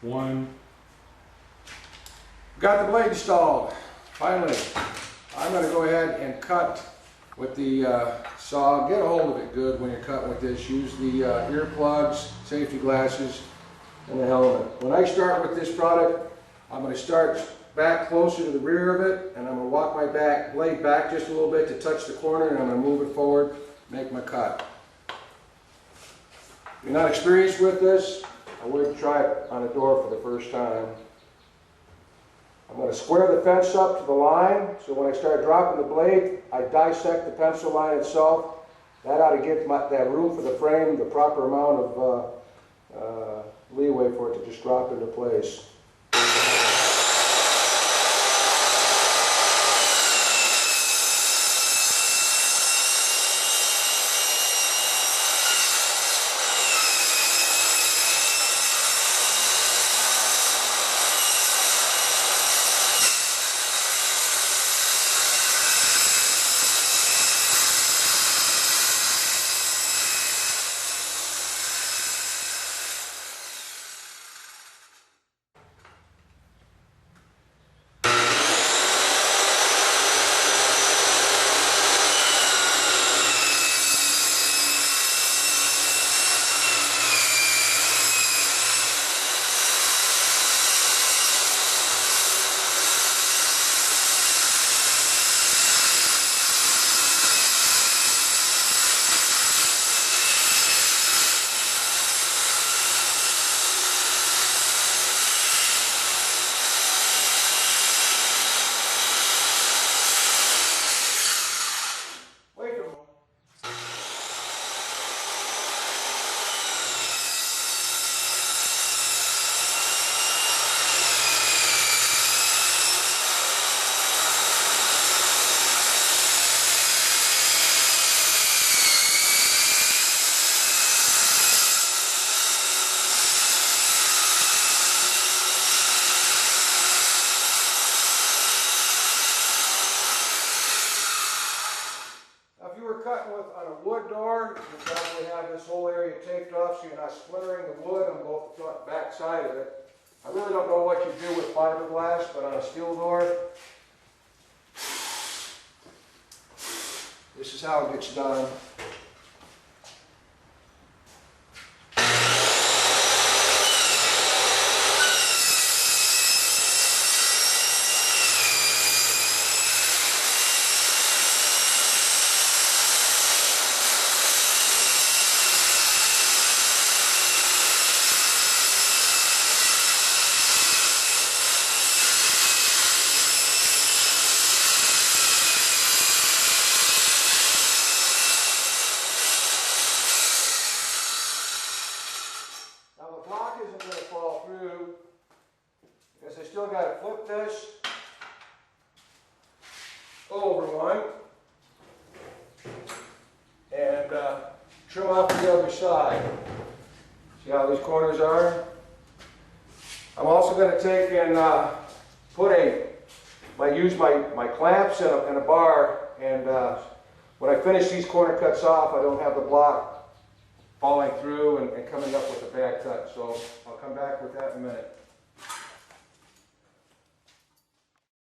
One. Got the blade installed, finally. I'm going to go ahead and cut with the saw. Get a hold of it good when you're cutting with this. Use the earplugs, safety glasses, and the helmet. When I start with this product, I'm going to start back closer to the rear of it, and I'm going to walk my blade back just a little bit to touch the corner, and I'm going to move it forward, make my cut. If you're not experienced with this, I would try it on a door for the first time. I'm going to square the fence up to the line, so when I start dropping the blade, I dissect the pencil line itself. That ought to give that room for the frame the proper amount of leeway for it to just drop into place. Cutting with on a wood door, you probably have this whole area taped off so you're not splintering the wood on both the front and back side of it. I really don't know what you do with fiberglass, but on a steel door, this is how it gets done. Because I still got to flip this over one and trim off the other side. See how these corners are? I'm also going to take and use my clamps and a bar, and when I finish these corner cuts off, I don't have the block falling through and coming up with a bad cut. So I'll come back with that in a minute.